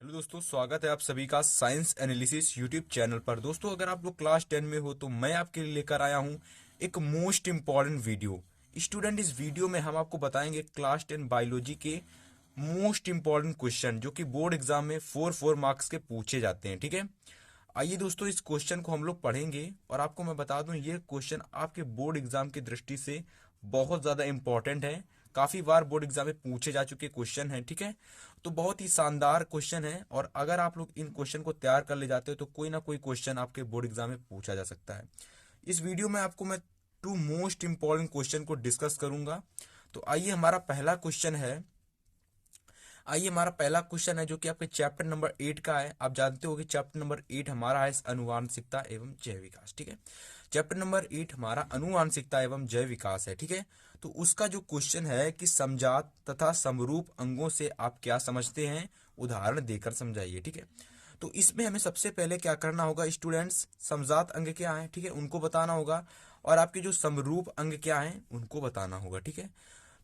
Hello दोस्तों, स्वागत है आप सभी का साइंस एनालिसिस यूट्यूब चैनल पर। दोस्तों, अगर आप लोग क्लास 10 में हो तो मैं आपके लिए लेकर आया हूं एक मोस्ट इम्पॉर्टेंट वीडियो। स्टूडेंट, इस वीडियो में हम आपको बताएंगे क्लास 10 बायोलॉजी के मोस्ट इम्पॉर्टेंट क्वेश्चन जो कि बोर्ड एग्जाम में 4 मार्क्स के पूछे जाते हैं। ठीक है, आइए दोस्तों, इस क्वेश्चन को हम लोग पढ़ेंगे और आपको मैं बता दूं ये क्वेश्चन आपके बोर्ड एग्जाम की दृष्टि से बहुत ज़्यादा इंपॉर्टेंट है। काफ़ी बार बोर्ड एग्जाम में पूछे जा चुके क्वेश्चन हैं। ठीक है, तो बहुत ही शानदार क्वेश्चन है और अगर आप लोग इन क्वेश्चन को तैयार कर ले जाते हो तो कोई ना कोई क्वेश्चन आपके बोर्ड एग्जाम में पूछा जा सकता है। इस वीडियो में आपको मैं टू मोस्ट इंपॉर्टेंट क्वेश्चन को डिस्कस करूंगा। तो आइए हमारा पहला क्वेश्चन है जो कि आपके चैप्टर नंबर 8 का है। आप जानते हो कि चैप्टर नंबर 8 हमारा है अनुवांशिकता एवं जैव विकास। ठीक है, चैप्टर नंबर 8 हमारा अनुवांशिकता एवं जैव विकास है। ठीक है, तो उसका जो क्वेश्चन है कि समजात तथा समरूप अंगों से आप क्या समझते हैं, उदाहरण देकर समझाइए। ठीक है, तो इसमें हमें सबसे पहले क्या करना होगा स्टूडेंट्स, समजात अंग क्या है, ठीक है, उनको बताना होगा और आपके जो समरूप अंग क्या है उनको बताना होगा। ठीक है,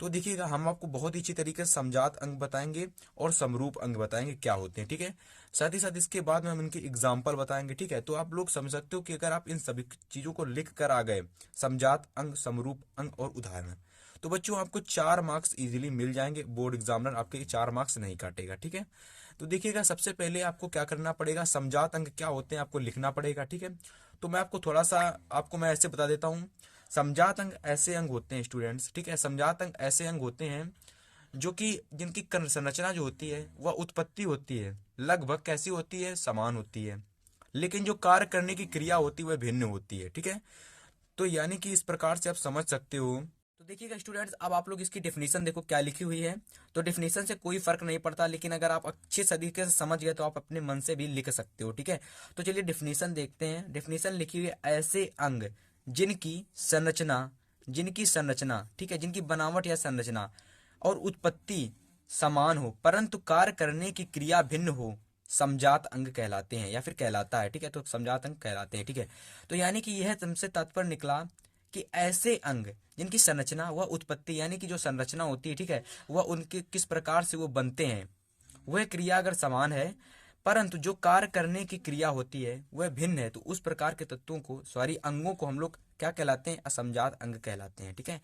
तो देखिएगा हम आपको बहुत ही अच्छी तरीके से समजात अंग बताएंगे और समरूप अंग बताएंगे क्या होते हैं। ठीक है, साथ ही साथ इसके बाद में हम इनके एग्जाम्पल बताएंगे। ठीक है, तो आप लोग समझ सकते हो कि अगर आप इन सभी चीजों को लिख कर आ गए, समजात अंग, समरूप अंग और उदाहरण, तो बच्चों आपको 4 मार्क्स इजीली मिल जाएंगे। बोर्ड एग्जामिनर आपके 4 मार्क्स नहीं काटेगा। ठीक है, तो देखिएगा सबसे पहले आपको क्या करना पड़ेगा, समजात अंग क्या होते हैं आपको लिखना पड़ेगा। ठीक है, तो मैं आपको थोड़ा सा आपको मैं ऐसे बता देता हूँ। समजात अंग ऐसे अंग होते हैं स्टूडेंट्स, ठीक है, समजात अंग ऐसे अंग होते हैं जो कि जिनकी संरचना जो होती है वह उत्पत्ति होती है लगभग कैसी होती है, समान होती है, लेकिन जो कार्य करने की क्रिया होती है वह भिन्न होती है। ठीक है, तो यानी कि इस प्रकार से आप समझ सकते हो। तो देखिएगा स्टूडेंट्स, अब आप लोग इसकी डेफिनेशन देखो क्या लिखी हुई है। तो डेफिनेशन से कोई फर्क नहीं पड़ता, लेकिन अगर आप अच्छे तरीके से समझ गए तो आप अपने मन से भी लिख सकते हो। ठीक है, तो चलिए डेफिनेशन देखते हैं। डेफिनेशन लिखी हुई है, ऐसे अंग जिनकी संरचना ठीक है, जिनकी बनावट या संरचना और उत्पत्ति समान हो परंतु कार्य करने की क्रिया भिन्न हो, समजात अंग कहलाते हैं या फिर कहलाता है। ठीक है, तो समजात अंग कहलाते हैं। ठीक है, तो यानी कि यह तुमसे तात्पर्य निकला कि ऐसे अंग जिनकी संरचना व उत्पत्ति यानी कि जो संरचना होती है, ठीक है, वह उनके किस प्रकार से वो बनते हैं, वह क्रिया अगर समान है परंतु जो कार्य करने की क्रिया होती है वह भिन्न है, तो उस प्रकार के तत्वों को अंगों को हम लोग क्या कहलाते हैं, असमजात अंग कहलाते हैं। ठीक है,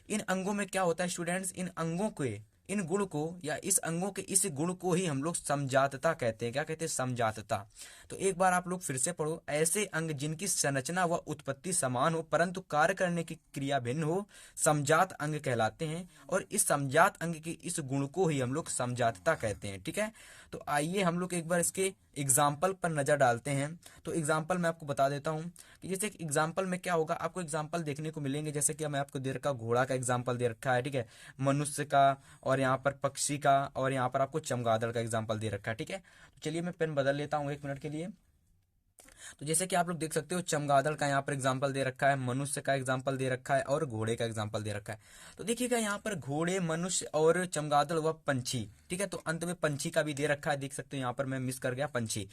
इन अंगों में क्या होता है स्टूडेंट्स, इन अंगों के इन गुण को या इस अंगों के इस गुण को ही हम लोग समजातता कहते हैं। क्या कहते हैं, समजातता। तो एक बार आप लोग फिर से पढ़ो, ऐसे अंग जिनकी संरचना व उत्पत्ति समान हो परंतु कार्य करने की क्रिया भिन्न हो, समजात अंग कहलाते हैं और इस समजात अंग के इस गुण को ही हम लोग समजातता कहते हैं। ठीक है, तो आइए हम लोग एक बार इसके एग्जाम्पल पर नजर डालते हैं। तो एग्जाम्पल मैं आपको बता देता हूँ कि जैसे एग्जाम्पल में क्या होगा, आपको एग्जाम्पल देखने को मिलेंगे। जैसे कि मैं आपको दे रखा, घोड़ा का एग्जाम्पल दे रखा है, ठीक है, मनुष्य का, और यहाँ पर पक्षी का, और यहाँ पर आपको चमगादड़ का एग्जाम्पल दे रखा है। ठीक है, तो चलिए मैं पेन बदल लेता हूँ 1 मिनट के लिए। तो जैसे कि आप लोग देख सकते हो, चमगादड़ का यहाँ पर एग्जाम्पल दे रखा है, मनुष्य का एग्जाम्पल दे रखा है और घोड़े का एग्जाम्पल दे रखा है। तो देखिएगा यहाँ पर घोड़े, मनुष्य और चमगादड़ व पंछी, ठीक है, तो अंत में पंछी का भी दे रखा है। देख सकते हो यहाँ पर मैं मिस कर गया, पंछी।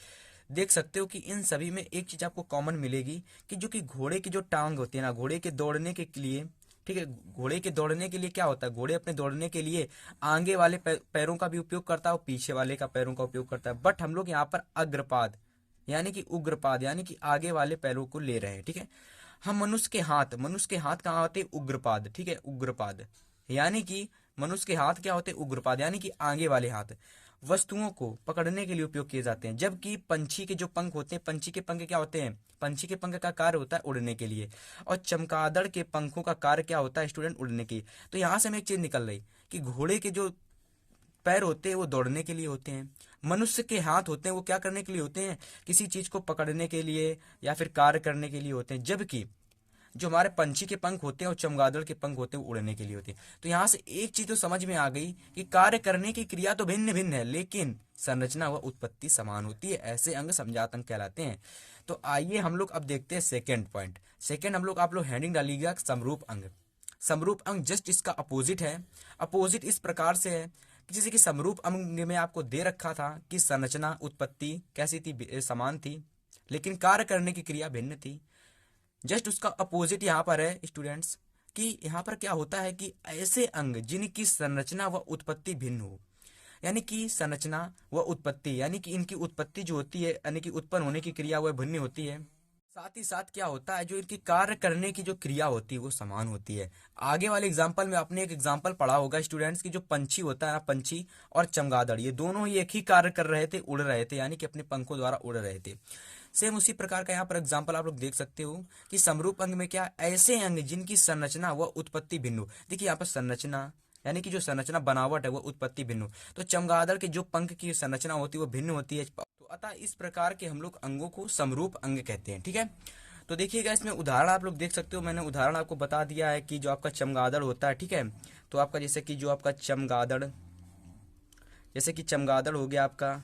देख सकते हो कि इन सभी में एक चीज आपको कॉमन मिलेगी कि जो कि घोड़े की जो टांग होती है ना, घोड़े के दौड़ने के लिए, ठीक है, घोड़े के दौड़ने के लिए क्या होता है, घोड़े अपने दौड़ने के लिए आगे वाले पैरों का भी उपयोग करता है और पीछे वाले का पैरों का उपयोग करता है। बट हम लोग यहाँ पर अग्रपाद यानी कि उग्रपाद यानी कि आगे वाले पैरों को ले रहे हैं। ठीक है, हम मनुष्य के हाथ कहाँ होते हैं, उग्रपाद। ठीक है, उग्रपाद यानी कि मनुष्य के हाथ क्या होते हैं, उग्रपाद यानी कि आगे वाले हाथ वस्तुओं को पकड़ने के लिए उपयोग किए जाते हैं। जबकि पंछी के जो पंख होते हैं, पंछी के पंख क्या होते हैं, पंछी के पंख का कार्य होता है उड़ने के लिए, और चमगादड़ के पंखों का कार्य क्या होता है स्टूडेंट, उड़ने की। तो यहाँ से हमें एक चीज निकल रही कि घोड़े के जो पैर होते हैं वो दौड़ने के लिए होते हैं, मनुष्य के हाथ होते हैं वो क्या करने के लिए होते हैं, किसी चीज को पकड़ने के लिए या फिर कार्य करने के लिए होते हैं। जबकि जो हमारे पंछी के पंख होते हैं और चमगादड़ के पंख होते हैं वो उड़ने के लिए होते हैं। तो यहाँ से एक चीज तो समझ में आ गई कि कार्य करने की क्रिया तो भिन्न भिन्न है लेकिन संरचना व उत्पत्ति समान होती है। ऐसे अंग समजात अंग कहलाते हैं। तो आइए हम लोग अब देखते हैं सेकेंड पॉइंट। सेकेंड हम लोग, आप लोग हेडिंग डालिएगा समरूप अंग। समरूप अंग जस्ट इसका अपोजिट है। अपोजिट इस प्रकार से है कि जैसे कि समरूप अंग में आपको दे रखा था कि संरचना उत्पत्ति कैसी थी, समान थी, लेकिन कार्य करने की क्रिया भिन्न थी। जस्ट उसका अपोजिट यहाँ पर है स्टूडेंट्स, कि यहाँ पर क्या होता है कि ऐसे अंग जिनकी संरचना व उत्पत्ति भिन्न हो, यानी कि संरचना व उत्पत्ति, यानी कि इनकी उत्पत्ति जो होती है यानी कि उत्पन्न होने की क्रिया वह भिन्न होती है। साथ ही साथ क्या होता है, जो इनकी कार्य करने की जो क्रिया होती है वो समान होती है। आगे वाले एग्जाम्पल में आपने एक एग्जाम्पल पढ़ा होगा स्टूडेंट्स की, जो पंछी होता है ना, पंछी और चमगादड़, ये दोनों ही एक ही कार्य कर रहे थे, उड़ रहे थे, यानी कि अपने पंखों द्वारा उड़ रहे थे। सेम उसी प्रकार का यहाँ पर एग्जाम्पल आप लोग देख सकते हो कि समरूप अंग में क्या, ऐसे अंग जिनकी संरचना व उत्पत्ति भिन्न हो। देखिए यहाँ पर संरचना यानी कि जो संरचना बनावट है वो उत्पत्ति भिन्न हो, तो चमगादड़ के जो पंख की संरचना होती है वो भिन्न होती है। तो अतः इस प्रकार के हम लोग अंगों को समरूप अंग कहते हैं। ठीक है, तो देखिएगा इसमें उदाहरण आप लोग देख सकते हो, मैंने उदाहरण आपको बता दिया है कि जो आपका चमगादड़ होता है, ठीक है, तो आपका जैसे कि जो आपका चमगादड़, जैसे कि चमगादड़ हो गया आपका,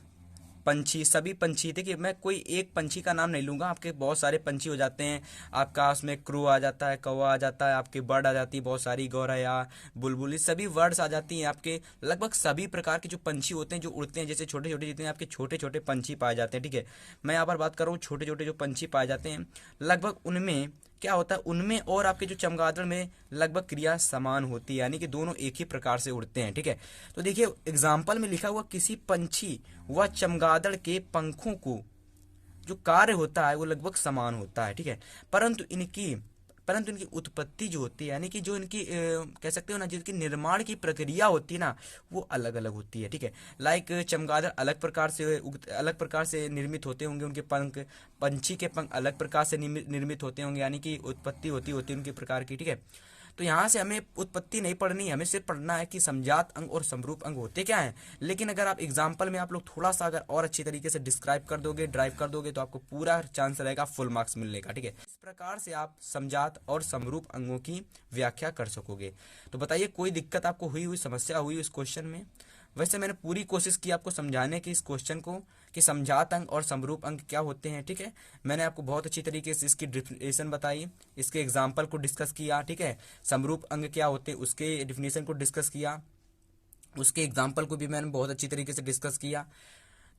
पंछी, सभी पंछी, देखिए मैं कोई एक पंछी का नाम नहीं लूंगा, आपके बहुत सारे पंछी हो जाते हैं, आपका उसमें क्रो आ जाता है, कौवा आ जाता है, आपके बर्ड आ जाती है बहुत सारी, गौरैया, बुलबुली, सभी वर्ड्स आ जाती हैं आपके। लगभग सभी प्रकार के जो पंछी होते हैं जो उड़ते हैं, जैसे छोटे छोटे जितने आपके छोटे छोटे पंछी पाए जाते हैं, ठीक है, मैं यहाँ पर बात कर रहा हूँ छोटे छोटे जो पंछी पाए जाते हैं, लगभग उनमें क्या होता है, उनमें और आपके जो चमगादड़ में लगभग क्रिया समान होती है, यानी कि दोनों एक ही प्रकार से उड़ते हैं। ठीक है, तो देखिए एग्जाम्पल में लिखा हुआ, किसी पंछी व चमगादड़ के पंखों को जो कार्य होता है वो लगभग समान होता है। ठीक है, परंतु इनकी उत्पत्ति जो होती है, यानी कि जो इनकी कह सकते हो ना, जिनकी निर्माण की प्रक्रिया होती है ना, वो अलग अलग होती है। ठीक है, लाइक चमगादड़ अलग प्रकार से निर्मित होते होंगे, उनके पंख, पंछी के पंख अलग प्रकार से निर्मित होते होंगे, यानी कि उत्पत्ति होती होती है उनके प्रकार की। ठीक है, तो यहाँ से हमें उत्पत्ति नहीं पढ़नी, हमें सिर्फ पढ़ना है कि समजात अंग और समरूप अंग होते क्या हैं। लेकिन अगर आप एग्जाम्पल में आप लोग थोड़ा सा अगर और अच्छी तरीके से डिस्क्राइब कर दोगे, ड्राइव कर दोगे, तो आपको पूरा चांस रहेगा फुल मार्क्स मिलने का। ठीक है, इस प्रकार से आप समजात और समरूप अंगों की व्याख्या कर सकोगे। तो बताइए कोई दिक्कत आपको हुई समस्या हुई इस क्वेश्चन में? वैसे मैंने पूरी कोशिश की आपको समझाने की इस क्वेश्चन को कि समजात अंग और समरूप अंग क्या होते हैं। ठीक है, मैंने आपको बहुत अच्छी तरीके से इसकी डिफिनेशन बताई, इसके एग्जाम्पल को डिस्कस किया। ठीक है, समरूप अंग क्या होते हैं उसके डिफिनेशन को डिस्कस किया, उसके एग्जाम्पल को भी मैंने बहुत अच्छी तरीके से डिस्कस किया।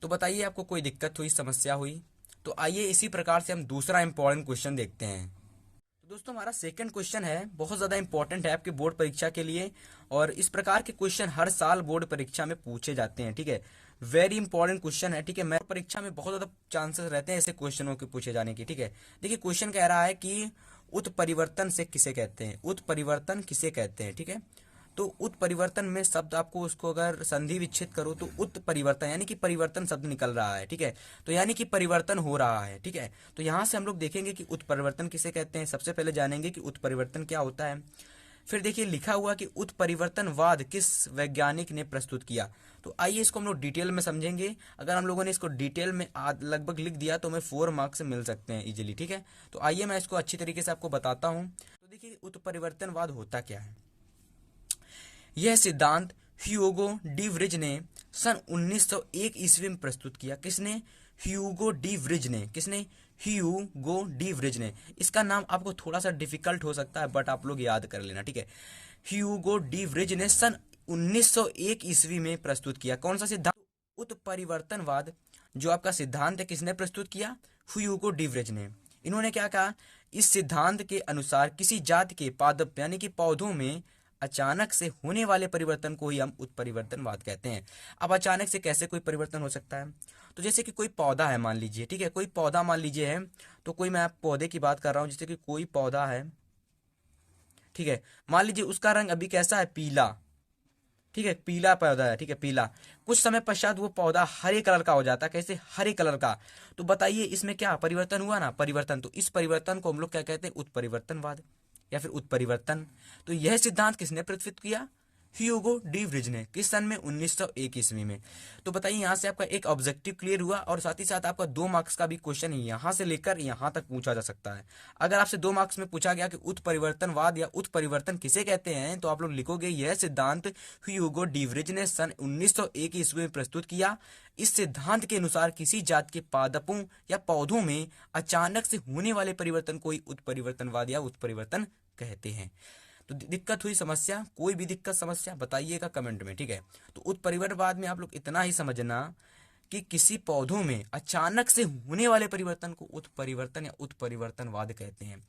तो बताइए आपको कोई दिक्कत हुई, समस्या हुई? तो आइए इसी प्रकार से हम दूसरा इंपॉर्टेंट क्वेश्चन देखते हैं। तो दोस्तों हमारा सेकंड क्वेश्चन है, बहुत ज़्यादा इंपॉर्टेंट है आपके बोर्ड परीक्षा के लिए, और इस प्रकार के क्वेश्चन हर साल बोर्ड परीक्षा में पूछे जाते हैं। ठीक है, वेरी इंपॉर्टेंट क्वेश्चन है। ठीक है, मैं परीक्षा में बहुत ज़्यादा चांसेस रहते हैं ऐसे क्वेश्चनों के पूछे जाने की। ठीक है, देखिए क्वेश्चन कह रहा है कि उत्परिवर्तन से किसे कहते हैं, उत्परिवर्तन किसे कहते हैं। ठीक है, तो उत्परिवर्तन में शब्द आपको उसको अगर संधि विच्छेद करो तो उत्परिवर्तन यानी कि परिवर्तन शब्द निकल रहा है। ठीक है, तो यानी कि परिवर्तन हो रहा है। ठीक है, तो यहाँ से हम लोग देखेंगे कि उत्परिवर्तन किसे कहते हैं, सबसे पहले जानेंगे कि उत्परिवर्तन क्या होता है। फिर देखिए लिखा हुआ कि उत्परिवर्तनवाद किस वैज्ञानिक ने प्रस्तुत किया। तो आइए इसको हम लोग डिटेल में समझेंगे। अगर हम लोगों ने इसको डिटेल में लगभग लिख दिया तो हमें 4 मार्क्स मिल सकते हैं इजीली। ठीक है, तो आइए मैं इसको अच्छी तरीके से आपको बताता हूँ। तो देखिए उत्परिवर्तनवाद होता क्या है। यह सिद्धांत ह्यूगो डी व्रिज ने सन 1901 ईस्वी में प्रस्तुत किया। किसने? ह्यूगो डी व्रिज ने। किसने? ह्यूगो डी व्रिज ने। इसका नाम आपको थोड़ा सा डिफिकल्ट हो सकता है बट आप लोग याद कर लेना। ठीक है, ह्यूगो डी व्रिज ने सन 1901 ईस्वी में प्रस्तुत किया। कौन सा सिद्धांत? उत्परिवर्तनवाद जो आपका सिद्धांत है किसने प्रस्तुत किया? ह्यूगो डी व्रिज ने। इन्होंने क्या कहा? इस सिद्धांत के अनुसार किसी जाति के पादप यानी कि पौधों में अचानक से होने वाले परिवर्तन को ही हम उत्परिवर्तनवाद कहते हैं। अब अचानक से कैसे कोई परिवर्तन हो सकता है? तो जैसे कि कोई पौधा है मान लीजिए, ठीक है, कोई पौधा मान लीजिए है, तो कोई मैं आप पौधे की बात कर रहा हूँ, जैसे कि कोई पौधा है, ठीक है, मान लीजिए उसका रंग अभी कैसा है? पीला। ठीक है, पीला पौधा है, ठीक है, पीला। कुछ समय पश्चात वो पौधा हरे कलर का हो जाता है। कैसे? हरे कलर का। तो बताइए इसमें क्या परिवर्तन हुआ ना? परिवर्तन। तो इस परिवर्तन को हम लोग क्या कहते हैं? उत्परिवर्तनवाद या फिर उत्परिवर्तन। तो यह सिद्धांत किसने प्रस्तुत किया? ह्यूगो डी व्रिज ने। किस सन में? 1901 ईस्वी में। तो बताइए यहाँ से आपका एक ऑब्जेक्टिव क्लियर हुआ और साथ ही साथ आपका 2 मार्क्स का भी क्वेश्चन यहाँ से लेकर यहाँ तक पूछा जा सकता है। अगर आपसे 2 मार्क्स में पूछा गया कि उत्परिवर्तनवाद या उत्परिवर्तन किसे कहते हैं, तो आप लोग लिखोगे यह सिद्धांत ह्यूगो डी व्रिज ने सन 1901 ईस्वी में प्रस्तुत किया। इस सिद्धांत के अनुसार किसी जात के पादपों या पौधों में अचानक से होने वाले परिवर्तन को ही उत्परिवर्तनवाद या उत्परिवर्तन कहते हैं। तो दिक्कत हुई, समस्या, कोई भी दिक्कत समस्या बताइएगा कमेंट में। ठीक है, तो उत्परिवर्तनवाद में आप लोग इतना ही समझना कि किसी पौधों में अचानक से होने वाले परिवर्तन को उत्परिवर्तन या उत्परिवर्तनवाद कहते हैं।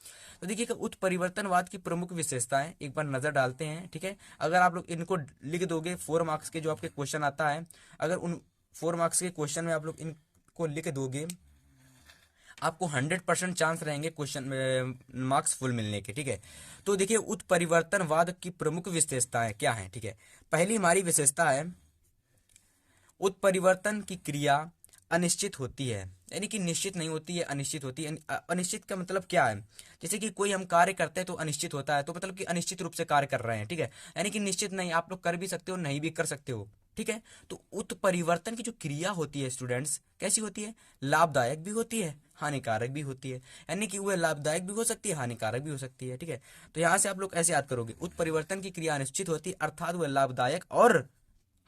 तो देखिए उत्परिवर्तनवाद की प्रमुख विशेषताएं एक बार नजर डालते हैं, ठीक है। अगर आप लोग इनको लिख दोगे 4 मार्क्स के जो आपके क्वेश्चन आता है, अगर उन 4 मार्क्स के क्वेश्चन में आप लोग इनको लिख दोगे, आपको 100% चांस रहेंगे क्वेश्चन मार्क्स फुल मिलने के, ठीक है। तो देखिए उत्परिवर्तनवाद की प्रमुख विशेषताएं क्या हैं, ठीक है। पहली हमारी विशेषता है उत्परिवर्तन की क्रिया अनिश्चित होती है, यानी कि निश्चित नहीं होती है, अनिश्चित होती है। अनिश्चित का मतलब क्या है, जैसे कि कोई हम कार्य करते हैं तो अनिश्चित होता है, तो मतलब कि अनिश्चित रूप से कार्य कर रहे हैं, ठीक है। यानी कि निश्चित नहीं, आप लोग कर भी सकते हो, नहीं भी कर सकते हो, ठीक है। तो उत्परिवर्तन की जो क्रिया होती है स्टूडेंट्स, कैसी होती है, लाभदायक भी होती है, हानिकारक भी होती है। यानी कि वह लाभदायक भी हो सकती है, हानिकारक भी हो सकती है, ठीक है। तो यहाँ से आप लोग ऐसे याद करोगे, उत्परिवर्तन की क्रिया अनिश्चित होती है, अर्थात वह लाभदायक और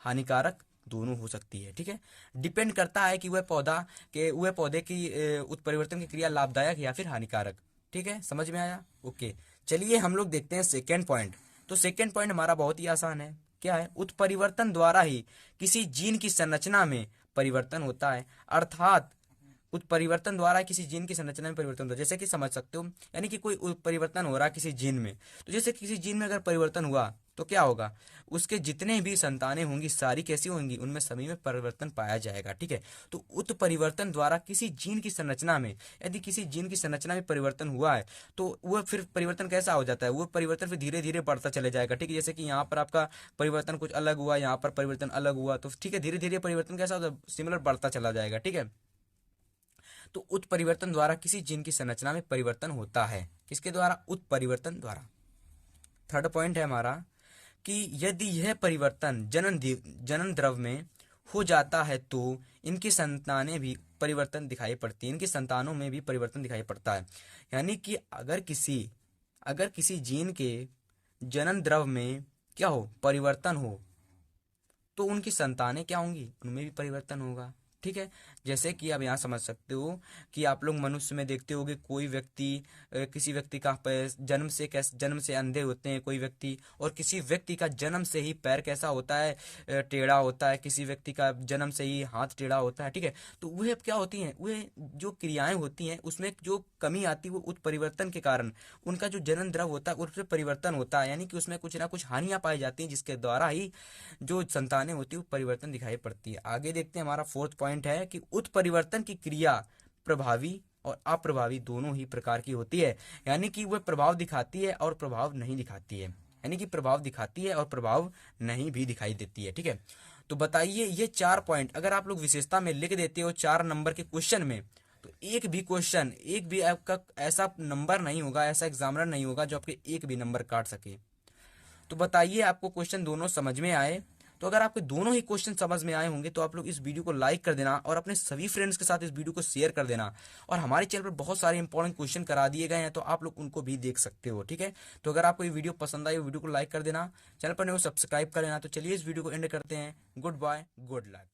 हानिकारक दोनों हो सकती है, ठीक है। डिपेंड करता है कि वह पौधे की उत्परिवर्तन की क्रिया लाभदायक या फिर हानिकारक, ठीक है। समझ में आया, ओके। चलिए हम लोग देखते हैं सेकेंड पॉइंट। तो सेकेंड पॉइंट हमारा बहुत ही आसान है, क्या है, उत्परिवर्तन द्वारा ही किसी जीन की संरचना में परिवर्तन होता है, अर्थात उत्परिवर्तन द्वारा किसी जीन की संरचना में परिवर्तन होता है। जैसे कि समझ सकते हो, यानी कि कोई परिवर्तन हो रहा है किसी जीन में, तो जैसे किसी जीन में अगर परिवर्तन हुआ तो क्या होगा, उसके जितने भी संतानें होंगी सारी कैसी होंगी, उनमें सभी में परिवर्तन पाया जाएगा, ठीक है। तो उत्परिवर्तन द्वारा किसी जीन की संरचना में, यदि किसी जीन की संरचना में परिवर्तन हुआ है तो वह फिर परिवर्तन कैसा हो जाता है, वो परिवर्तन फिर धीरे धीरे बढ़ता चले जाएगा, ठीक है। जैसे कि यहाँ पर आपका परिवर्तन कुछ अलग हुआ, यहाँ पर परिवर्तन अलग हुआ, तो ठीक है, धीरे धीरे परिवर्तन कैसा होता है, सिमिलर बढ़ता चला जाएगा, ठीक है। तो उत्परिवर्तन द्वारा किसी जीन की संरचना में परिवर्तन होता है, किसके द्वारा, उत्परिवर्तन द्वारा। थर्ड पॉइंट है हमारा कि यदि यह परिवर्तन जनन द्रव में हो जाता है तो इनकी संतानें भी परिवर्तन दिखाई पड़ती है, इनकी संतानों में भी परिवर्तन दिखाई पड़ता है। यानी कि अगर किसी जीन के जनन द्रव में क्या हो, परिवर्तन हो, तो उनकी संतानें क्या होंगी, उनमें भी परिवर्तन होगा, ठीक है। जैसे कि आप यहाँ समझ सकते हो कि आप लोग मनुष्य में देखते होगे, कोई व्यक्ति किसी व्यक्ति का जन्म से अंधे होते हैं कोई व्यक्ति, और किसी व्यक्ति का जन्म से ही पैर कैसा होता है, टेढ़ा होता है, किसी व्यक्ति का जन्म से ही हाथ टेढ़ा होता है, ठीक है। तो वह क्या होती हैं, वह जो क्रियाएं होती हैं उसमें जो कमी आती है वो उत्परिवर्तन के कारण उनका जो जनन द्रव होता है उसमें परिवर्तन होता है, यानी कि उसमें कुछ ना कुछ हानियां पाई जाती हैं, जिसके द्वारा ही जो संतानें होती है वो परिवर्तन दिखाई पड़ती है। आगे देखते हैं, हमारा फोर्थ पॉइंट है कि उत्परिवर्तन की क्रिया प्रभावी और अप्रभावी दोनों ही प्रकार की होती है, यानी कि वह प्रभाव दिखाती है और प्रभाव नहीं दिखाती है, यानी कि प्रभाव दिखाती है और प्रभाव नहीं भी दिखाई देती है, ठीक है। तो बताइए ये 4 पॉइंट अगर आप लोग विशेषता में लिख देते हो 4 नंबर के क्वेश्चन में, तो एक भी आपका ऐसा नंबर नहीं होगा, ऐसा एग्जामिनर नहीं होगा जो आपके एक भी नंबर काट सके। तो बताइए आपको क्वेश्चन दोनों समझ में आए। तो अगर आपके दोनों ही क्वेश्चन समझ में आए होंगे तो आप लोग इस वीडियो को लाइक कर देना और अपने सभी फ्रेंड्स के साथ इस वीडियो को शेयर कर देना। और हमारे चैनल पर बहुत सारे इंपॉर्टेंट क्वेश्चन करा दिए गए हैं, तो आप लोग उनको भी देख सकते हो, ठीक है। तो अगर आपको ये वीडियो पसंद आई, वीडियो को लाइक कर देना, चैनल पर नहीं हो सब्सक्राइब कर लेना। तो चलिए इस वीडियो को एंड करते हैं। Goodbye, good luck.